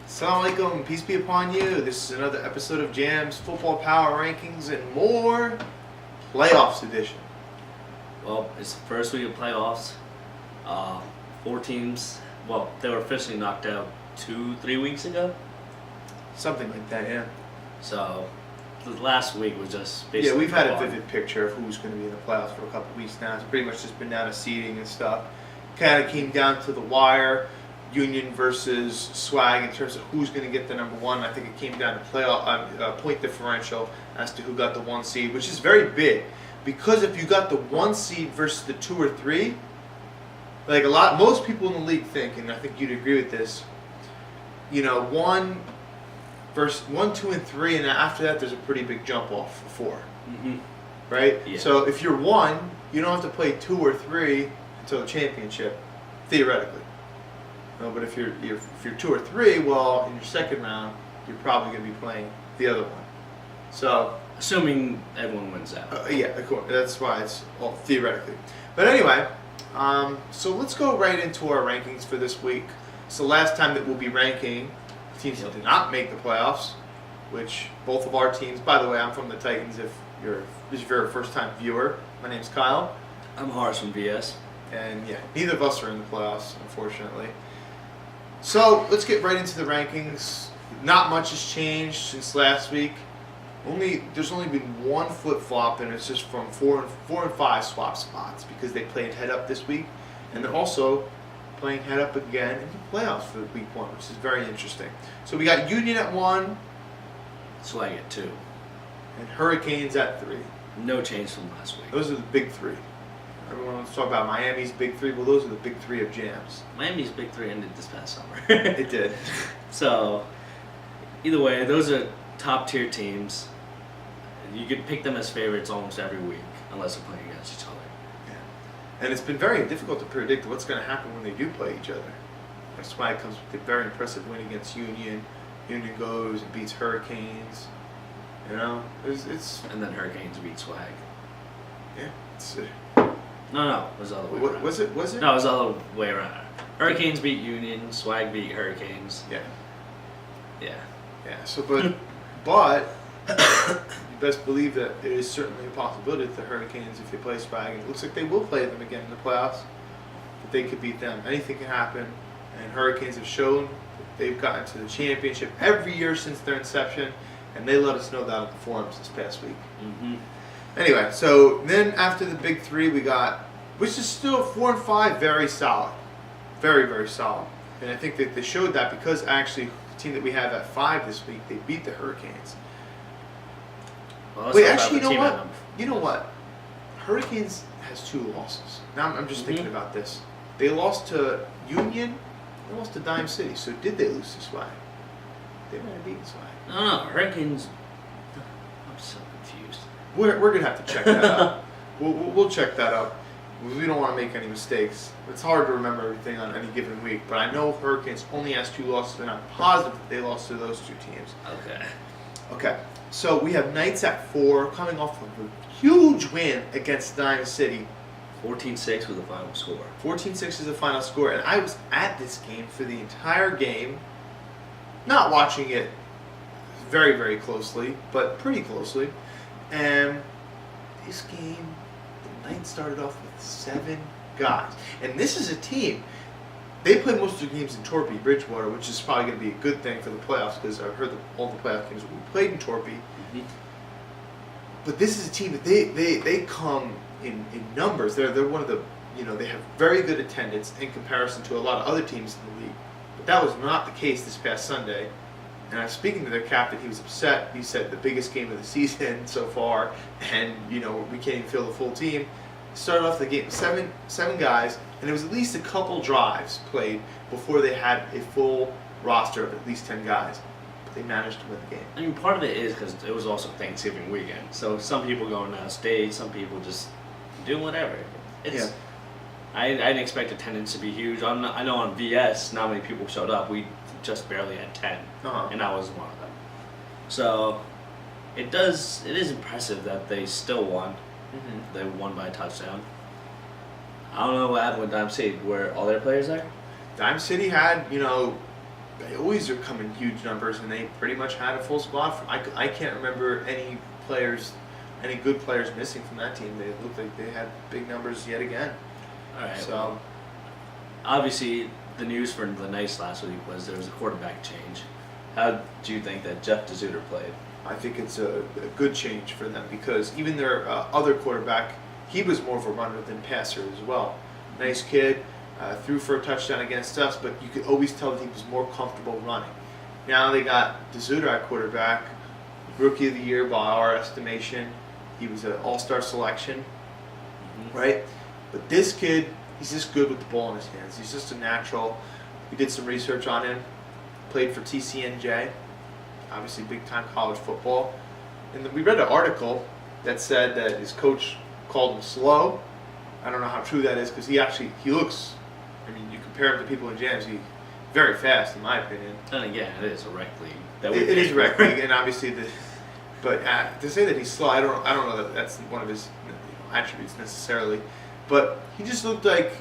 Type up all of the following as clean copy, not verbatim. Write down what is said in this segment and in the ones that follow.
Assalamu alaikum, peace be upon you. This is another episode of JAMS Football Power Rankings and more playoffs edition. Well, it's the first week of playoffs. 4 teams, well, they were officially knocked out 2-3 weeks ago. Something like that, yeah. So, the last week was just basically... Yeah, we've had a vivid picture of who's going to be in the playoffs for a couple of weeks now. It's pretty much just been down to seeding and stuff. Kind of came down to the wire. Union versus Swag in terms of who's going to get the number one. I think it came down to playoff point differential as to who got the 1 seed, which is very big because if you got the 1 seed versus the 2 or 3, like most people in the league think, and I think you'd agree with this, you know, 1 versus 1, 2, and 3, and after that there's a pretty big jump off for 4, right? Yeah. So if you're 1, you don't have to play 2 or 3 until the championship, theoretically. No, but if you're 2 or 3, well, in your second round, you're probably going to be playing the other one. So, assuming everyone wins out. Yeah, of course. That's why it's all theoretically. But anyway, so let's go right into our rankings for this week. It's the last time that we'll be ranking teams that did not make the playoffs, which both of our teams. By the way, I'm from the Titans. If you're a first-time viewer, my name's Kyle. I'm Haarris from VS. And yeah, neither of us are in the playoffs, unfortunately. So let's get right into the rankings. Not much has changed since last week. There's only been 1 flip flop, and it's just from 4 and 5 swap spots because they played head up this week, and they're also playing head up again in the playoffs for week 1, which is very interesting. So we got Union at 1, Swag at 2, and Hurricanes at 3. No change from last week. Those are the big 3. Everyone wants to talk about Miami's big 3. Well, those are the big 3 of JAMS. Miami's big 3 ended this past summer. It did. So, either way, those are top tier teams. You could pick them as favorites almost every week, unless they're playing against each other. Yeah. And it's been very difficult to predict what's going to happen when they do play each other. Swag comes with a very impressive win against Union. Union goes and beats Hurricanes. You know, it's and then Hurricanes beat Swag. Yeah, it's. No, it was the other way around. Was it? No, it was the other way around. Hurricanes beat Union, Swag beat Hurricanes. Yeah. Yeah. So, but you best believe that it is certainly a possibility that the Hurricanes, if they play Swag, and it looks like they will play them again in the playoffs, that they could beat them. Anything can happen, and Hurricanes have shown that they've gotten to the championship every year since their inception, and they let us know that on the forums this past week. Anyway, so then after the big 3, we got, which is still 4 and 5, very solid. Very, very solid. And I think that they showed that because actually the team that we have at 5 this week, they beat the Hurricanes. Well, wait, actually, you know what? Hurricanes has 2 losses. Now I'm just thinking about this. They lost to Union, they lost to Dime City. So did they lose to Swag? They might have beaten Swag. No, Hurricanes. I'm so confused. We're going to have to check that out. We'll check that out. We don't want to make any mistakes. It's hard to remember everything on any given week, but I know Hurricanes only has 2 losses, and I'm positive that they lost to those 2 teams. Okay. So we have Knights at 4, coming off of a huge win against Dime City. 14-6 was the final score. 14-6 is the final score, and I was at this game for the entire game, not watching it very, very closely, but pretty closely. And this game, the Knights started off with 7 guys. And this is a team, they play most of their games in Torpy, Bridgewater, which is probably going to be a good thing for the playoffs because I've heard that all the playoff games will be played in Torpy. But this is a team that they come in numbers. They're one of the, they have very good attendance in comparison to a lot of other teams in the league. But that was not the case this past Sunday. And I was speaking to their captain. He was upset. He said the biggest game of the season so far, and we can't even field the full team. Started off the game with seven guys, and it was at least a couple drives played before they had a full roster of at least 10 guys. But they managed to win the game. I mean, part of it is because it was also Thanksgiving weekend, so some people going out of state, some people just doing whatever. I didn't expect attendance to be huge. I know on VS, not many people showed up. We just barely had 10, and I was one of them. So it is impressive that they still won. They won by a touchdown. I don't know what happened with Dime City. Were all their players there? Dime City had, they always are coming huge numbers, and they pretty much had a full squad. I can't remember any good players missing from that team. They looked like they had big numbers yet again. All right. So Well, obviously, the news for the Knights last week was there was a quarterback change. How do you think that Jeff DeZuter played? I think it's a good change for them because even their other quarterback, he was more of a runner than passer as well. Nice kid, threw for a touchdown against us, but you could always tell that he was more comfortable running. Now they got DeZuter at quarterback, rookie of the year by our estimation. He was an all-star selection, right? But this kid, he's just good with the ball in his hands. He's just a natural. We did some research on him. Played for TCNJ, obviously big-time college football. And then we read an article that said that his coach called him slow. I don't know how true that is because he looks, I mean, you compare him to people in JAMS, he's very fast in my opinion. And again, it is a rec league. It is a rec league, and obviously but to say that he's slow, I don't know that that's one of his attributes necessarily. But he just looked like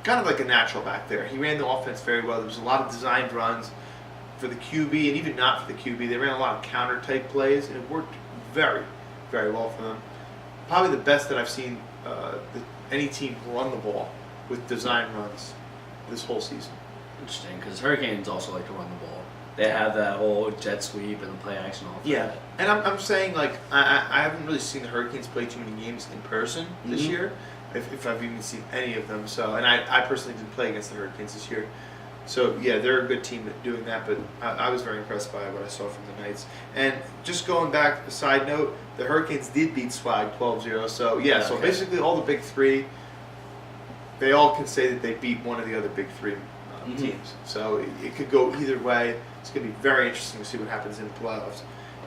kind of like a natural back there. He ran the offense very well. There was a lot of designed runs for the QB, and even not for the QB. They ran a lot of counter-type plays, and it worked very, very well for them. Probably the best that I've seen any team run the ball with design runs this whole season. Interesting, because Hurricanes also like to run the ball. They have that whole jet sweep and the play action all Yeah, and I'm saying, like, I haven't really seen the Hurricanes play too many games in person this year, if I've even seen any of them. So, and I personally didn't play against the Hurricanes this year. So, yeah, they're a good team at doing that, but I was very impressed by what I saw from the Knights. And just going back, a side note, the Hurricanes did beat Swag 12-0. So, yeah, so basically all the big three, they all can say that they beat one of the other big three teams. So it could go either way. It's going to be very interesting to see what happens in the playoffs.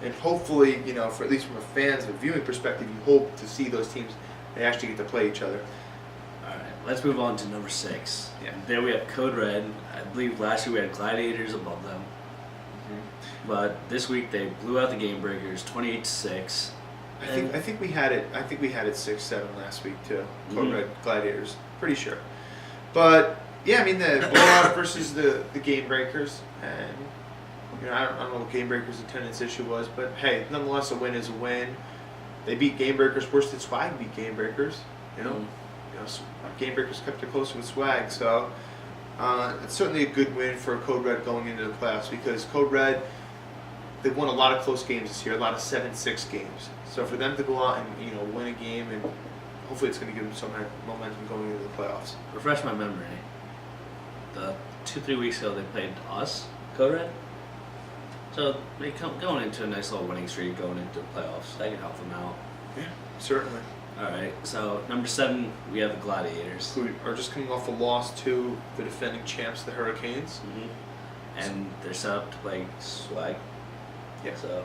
And hopefully, for at least from a fan's and viewing perspective, you hope to see those teams, they actually get to play each other. All right, let's move on to number 6. Yeah. There we have Code Red. I believe last year we had Gladiators above them. But this week they blew out the Gamebreakers 28-6. I think we had it 6-7 last week too. Code Red Gladiators, pretty sure. But yeah, I mean the blowout versus the Gamebreakers, and I don't know what Gamebreakers' attendance issue was, but hey, nonetheless, a win is a win. They beat Gamebreakers worse than Swag beat Gamebreakers. Gamebreakers kept it closer with Swag, so it's certainly a good win for Code Red going into the playoffs because Code Red, they've won a lot of close games this year, a lot of 7-6 games. So for them to go out and win a game, and hopefully it's going to give them some momentum going into the playoffs. Refresh my memory. 2-3 weeks ago they played us, Code Red. So they going into a nice little winning streak, going into the playoffs. That can help them out. Yeah, certainly. All right. So number 7, we have the Gladiators, Who are just coming off a loss to the defending champs, the Hurricanes. and they're set up to play Swag. Yeah. So.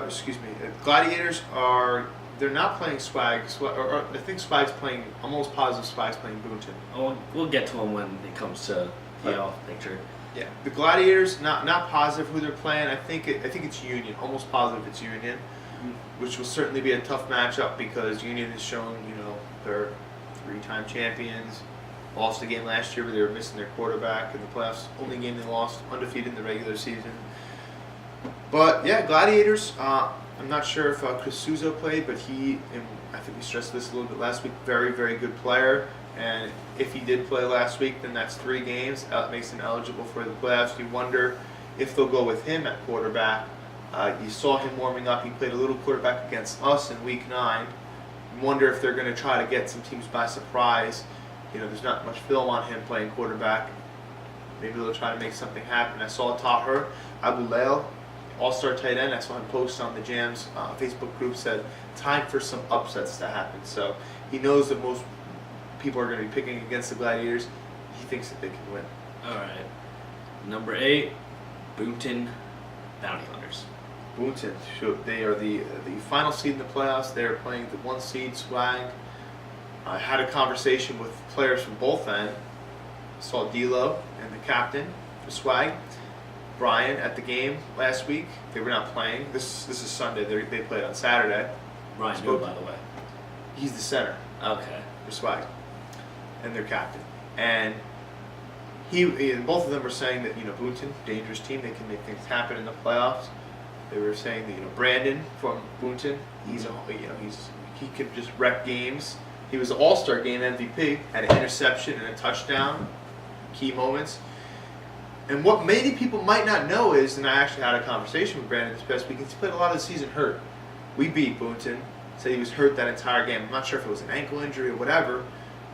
Excuse me. Gladiators they're not playing Swag. Or I think Swag's playing. I'm almost positive Swag's playing Boonton. Oh, we'll get to them when it comes to playoff picture. Yeah. The Gladiators, not positive who they're playing. I think it's Union. Almost positive it's Union, which will certainly be a tough matchup because Union has shown they're 3-time champions. Lost a game last year where they were missing their quarterback in the playoffs. Only game they lost, undefeated in the regular season. But yeah, Gladiators. I'm not sure if Chris Souza played, but I think we stressed this a little bit last week. Very, very good player. And if he did play last week, then that's 3 games. That makes him eligible for the playoffs. You wonder if they'll go with him at quarterback. You saw him warming up. He played a little quarterback against us in Week 9. You wonder if they're going to try to get some teams by surprise. There's not much film on him playing quarterback. Maybe they'll try to make something happen. I saw Tahir Abulail, all-star tight end. I saw him post on the JAMS Facebook group, said time for some upsets to happen. So he knows that most people are going to be picking against the Gladiators. He thinks that they can win. All right. Number 8, Boonton Bounty Hunters. Boonton, they are the final seed in the playoffs. They are playing the 1 seed Swag. I had a conversation with players from both ends. Saw D'Lo and the captain for Swag, Brian, at the game last week. They were not playing. This is Sunday. They played on Saturday. Brian, who, by the way? He's the center Okay. for Swag, and their captain. And and both of them were saying that Boonton, dangerous team, they can make things happen in the playoffs. They were saying that Brandon from Boonton, he could just wreck games. He was the All-Star game MVP, had an interception and a touchdown, key moments. And what many people might not know is, and I actually had a conversation with Brandon this past week, he's played a lot of the season hurt. We beat Boonton, said he was hurt that entire game. I'm not sure if it was an ankle injury or whatever,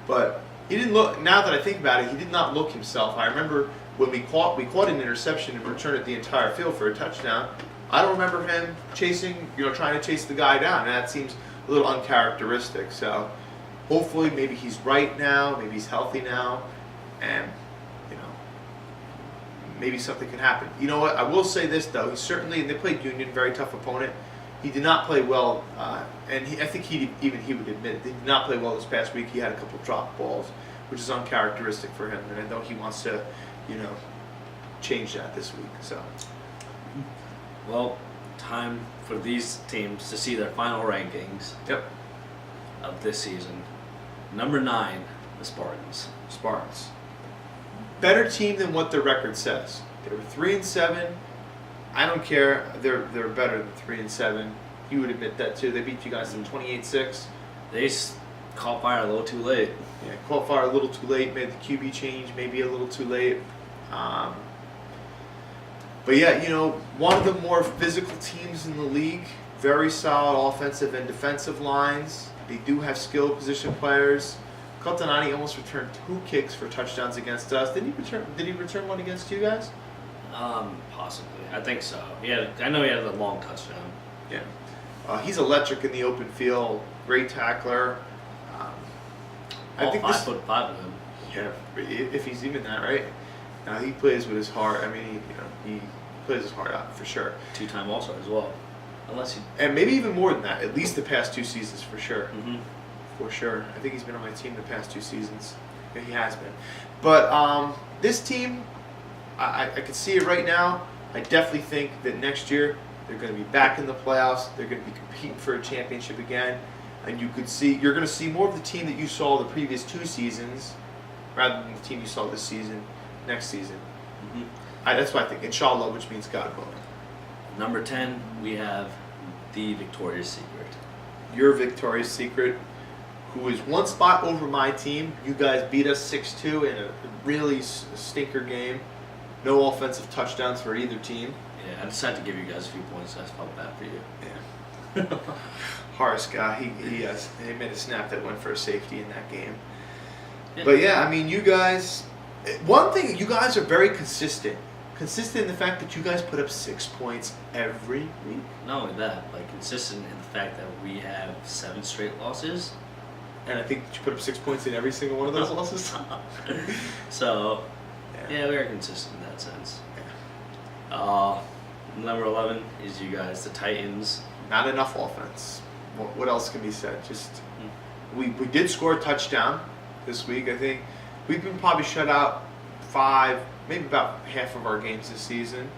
but he didn't look, now that I think about it, he did not look himself. I remember when we caught an interception and returned it the entire field for a touchdown. I don't remember him chasing, trying to chase the guy down, and that seems a little uncharacteristic. So hopefully maybe he's right now, maybe he's healthy now, and maybe something can happen. You know what? I will say this though. He certainly, they played Union, very tough opponent. He did not play well, and I think he would admit it. He did not play well this past week. He had a couple drop balls, which is uncharacteristic for him. And I know he wants to, change that this week. So, well, time for these teams to see their final rankings. Yep. Of this season. Number 9, the Spartans. Spartans. Better team than what their record says. They were 3-7. I don't care. They're better than 3-7. You would admit that too. They beat you guys in 28-6. They caught fire a little too late. Yeah, caught fire a little too late. Made the QB change maybe a little too late. But yeah, one of the more physical teams in the league. Very solid offensive and defensive lines. They do have skilled position players. Coltonati almost returned 2 kicks for touchdowns against us. Did he return one against you guys? Possibly. I think so. I know he had a long touchdown. Yeah. He's electric in the open field. Great tackler. I think 5'5" of him. Yeah, if he's even that, right? He plays with his heart. I mean, he plays his heart out for sure. 2-time All-Star as well. And maybe even more than that. At least the past 2 seasons for sure. Mm-hmm. For sure. I think he's been on my team the past 2 seasons. Yeah, he has been. But this team, I can see it right now. I definitely think that next year they're going to be back in the playoffs. They're going to be competing for a championship again. And you're going to see more of the team that you saw the previous 2 seasons rather than the team you saw this season, next season. Mm-hmm. That's what I think. Inshallah, which means God willing. Number 10, we have the Victoria's Secret. Your Victoria's Secret, who is 1 spot over my team. You guys beat us 6-2 in a really stinker game. No offensive touchdowns for either team. Yeah, I decided to give you guys a few points. I felt bad for you. Yeah. Haarris guy, he made a snap that went for a safety in that game. Yeah. But yeah, I mean, you guys. One thing, you guys are very consistent. Consistent in the fact that you guys put up 6 points every week. Not only that, consistent in the fact that we have 7 straight losses. And I think you put up 6 points in every single one of those losses. So, yeah, we are consistent in that sense. Yeah. Number 11 is you guys, the Titans. Not enough offense. What else can be said? We did score a touchdown this week. I think we've been probably shut out 5, maybe about half of our games this season,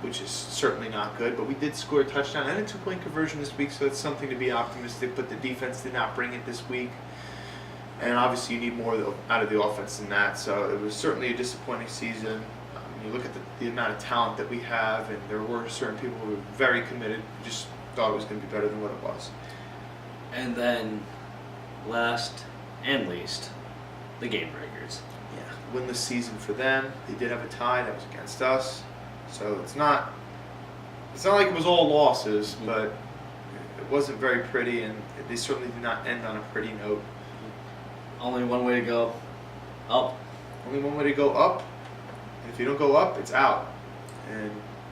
which is certainly not good. But we did score a touchdown and a 2-point conversion this week, so that's something to be optimistic. But the defense did not bring it this week. And obviously you need more out of the offense than that. So it was certainly a disappointing season. You look at the amount of talent that we have, and there were certain people who were very committed, just thought it was going to be better than what it was. And then, last and least, the Gamebreakers. Yeah, winless season for them. They did have a tie that was against us, so it's not like it was all losses, but it wasn't very pretty, and they certainly did not end on a pretty note. Only one way to go, up. Only one way to go, up. And if you don't go up, it's out. And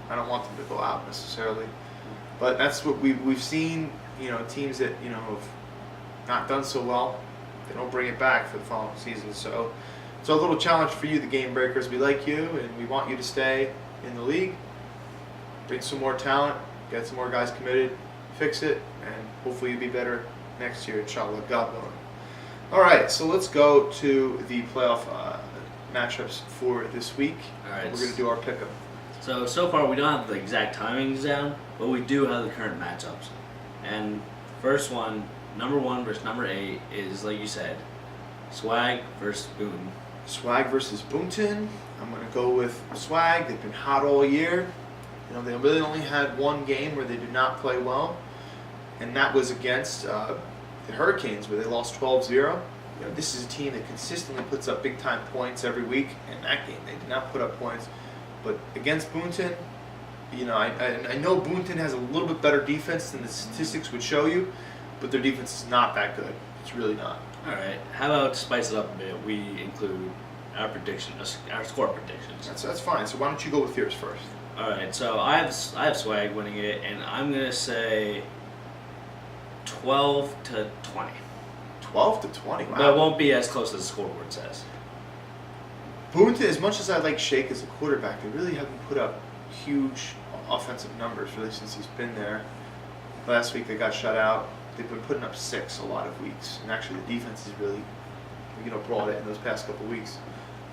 I don't want them to go out necessarily. But that's what we've seen, teams that, have not done so well, they don't bring it back for the following season. So it's a little challenge for you, the Gamebreakers. We like you, and we want you to stay in the league. Bring some more talent, get some more guys committed, fix it, and hopefully you'll be better next year, inshallah, God willing. All right, so let's go to the playoff matchups for this week. All right. We're going to do our pick 'em. So far we don't have the exact timings down, but we do have the current matchups. And first one, number 1 versus number 8 is, like you said, Swag versus Boonton. Swag versus Boonton. I'm going to go with Swag. They've been hot all year. You know, they really only had one game where they did not play well, and that was against the Hurricanes, where they lost 12-0. You know, this is a team that consistently puts up big-time points every week. In that game, they did not put up points. But against Boonton, you know, I know Boonton has a little bit better defense than the statistics would show you, but their defense is not that good. It's really not. All right. How about to spice it up a bit? We include our score predictions. That's fine. So why don't you go with yours first? All right. So I have Swag winning it, and I'm gonna say 12-20. 12-20. Wow. But it won't be as close as the scoreboard says. Boonton, as much as I like Shake as a quarterback, they really haven't put up huge offensive numbers really since he's been there. Last week they got shut out. They've been putting up 6 a lot of weeks, and actually the defense has really, you know, brought it in those past couple weeks.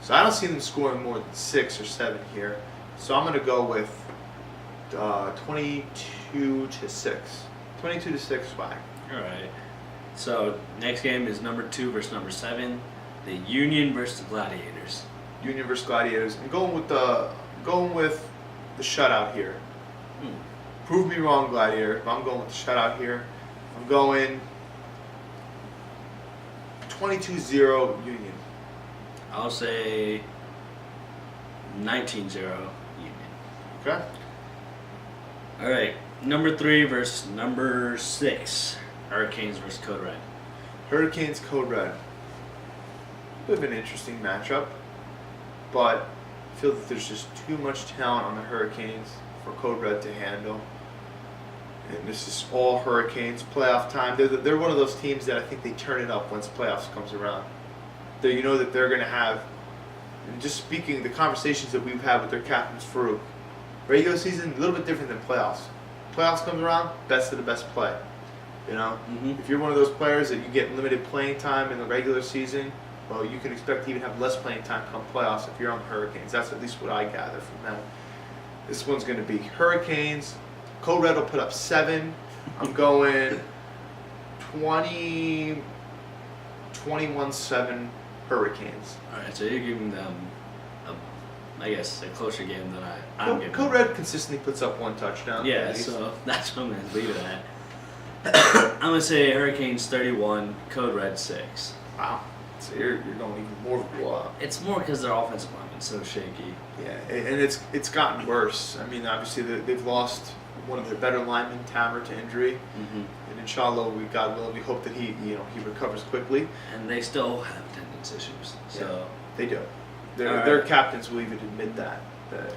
So I don't see them scoring more than 6 or 7 here. So I'm going to go with 22-6. 22-6 Swag. All right. So next game is number 2 versus number 7, the Union versus the Gladiators. Union versus Gladiators. I'm going with the shutout here. Prove me wrong, Gladiator, but I'm going with the shutout here. I'm going 22-0 Union. I'll say 19-0 Union. Okay. All right. Number 3 versus number 6, Hurricanes versus Code Red. Hurricanes Code Red. Bit of an interesting matchup, but I feel that there's just too much talent on the Hurricanes for Code Red to handle. And this is all Hurricanes playoff time. They're one of those teams that I think they turn it up once playoffs comes around. You know that they're going to have, and just speaking, the conversations that we've had with their captains, Farouk, regular season, a little bit different than playoffs. Playoffs comes around, best of the best play. You know, if you're one of those players that you get limited playing time in the regular season, well, you can expect to even have less playing time come playoffs if you're on the Hurricanes. That's at least what I gather from them. This one's going to be Hurricanes. Code Red will put up 7. I'm going 21-7 Hurricanes. All right, so you're giving them, I guess, a closer game than I'm giving. Code Red consistently puts up 1 touchdown. Yeah, so that's what I'm going to leave it at. I'm going to say Hurricanes 31, Code Red 6. Wow. So you're going even more of a blowout. It's more because their offensive line is so shaky. Yeah, and it's gotten worse. I mean, obviously they've lost one of their better linemen, Tamer, to injury, and inshallah, God willing, we hope that he recovers quickly. And they still have attendance issues. So yeah, they do. Their captains will even admit that the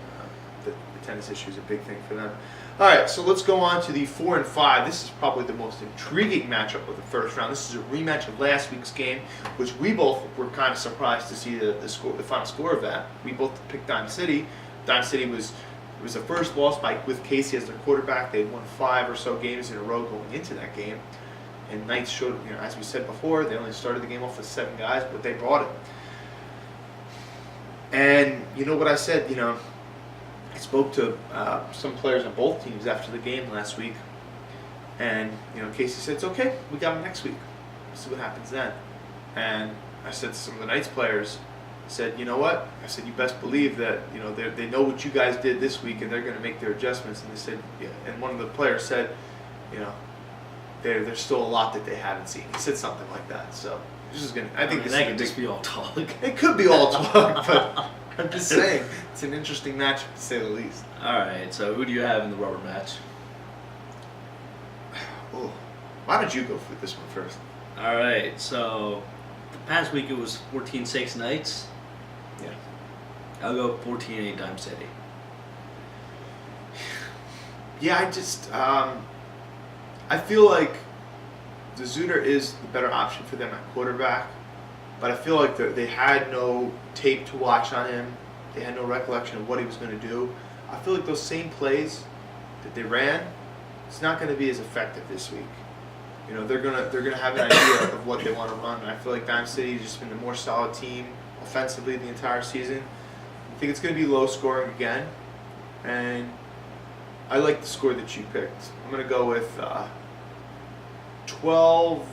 attendance issue is a big thing for them. All right, so let's go on to the 4 and 5. This is probably the most intriguing matchup of the first round. This is a rematch of last week's game, which we both were kind of surprised to see the final score of that. We both picked Dime City. Dime City was the first loss with Casey as their quarterback. They had won 5 or so games in a row going into that game. And Knights showed, as we said before, they only started the game off with 7 guys, but they brought it. And you know what I said, I spoke to some players on both teams after the game last week, and Casey said, "It's okay, we got them next week. We'll see what happens then." And I said to some of the Knights players, I said, "You know what?" I said, "You best believe that they know what you guys did this week, and they're going to make their adjustments." And they said, "Yeah." And one of the players said, "There's still a lot that they haven't seen." He said something like that. So this is going to. I think this could just be all talk. It could be all talk, but I'm just saying it's an interesting matchup to say the least. All right, so who do you have in the rubber match? Oh, why don't you go for this one first? All right, so the past week it was 14-6 Knights. Yeah. I'll go 14-8 Dime City. Yeah, I feel like the Zuder is the better option for them at quarterback, but I feel like they had no tape to watch on him. They had no recollection of what he was going to do. I feel like those same plays that they ran, it's not going to be as effective this week. They're gonna have an idea of what they want to run. And I feel like Dime City has just been the more solid team offensively the entire season. I think it's going to be low scoring again, and I like the score that you picked. I'm going to go with 12-6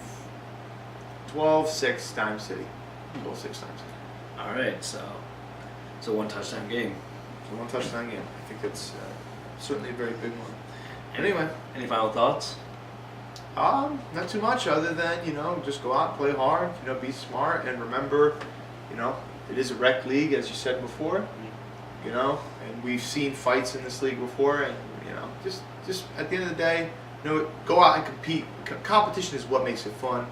Dime City. 12-6 Dime City. All right, so it's a 1 touchdown game. It's a 1 touchdown game. I think it's certainly a very big one. Anyway, any final thoughts? Not too much other than, just go out and play hard, be smart, and remember, it is a rec league, as you said before, and we've seen fights in this league before, and, just at the end of the day, go out and compete. Competition is what makes it fun,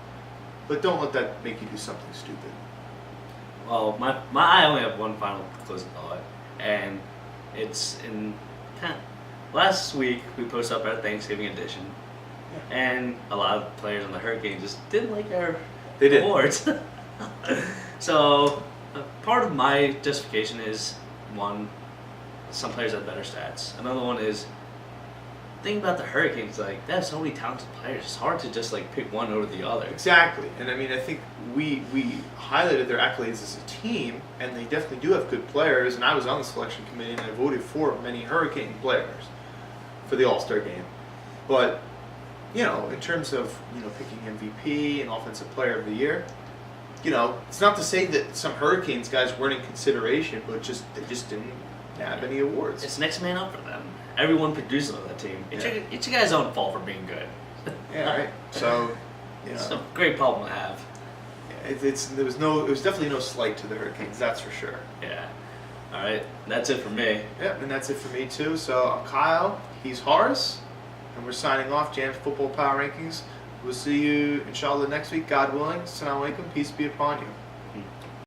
but don't let that make you do something stupid. Well, I only have one final closing thought, and it's in last week we posted up our Thanksgiving edition, and a lot of players on the Hurricane just didn't like our awards. So part of my justification is, one, some players have better stats. Another one is, think about the Hurricanes, they have so many talented players. It's hard to just pick one over the other. Exactly, and I think we highlighted their accolades as a team, and they definitely do have good players. And I was on the selection committee, and I voted for many Hurricane players for the All-Star game. But in terms of picking MVP and Offensive Player of the Year, it's not to say that some Hurricanes guys weren't in consideration, but they just didn't have any awards. It's next man up for them. Everyone produces on that team. It's your guy's own fault for being good. Yeah, right. So, it's a great problem to have. It was definitely no slight to the Hurricanes, that's for sure. Yeah. All right, that's it for me. Yep, and that's it for me too. So I'm Kyle. He's Haarris, and we're signing off. JAMS Football Power Rankings. We'll see you, inshallah, next week, God willing. Assalamu alaikum. Peace be upon you.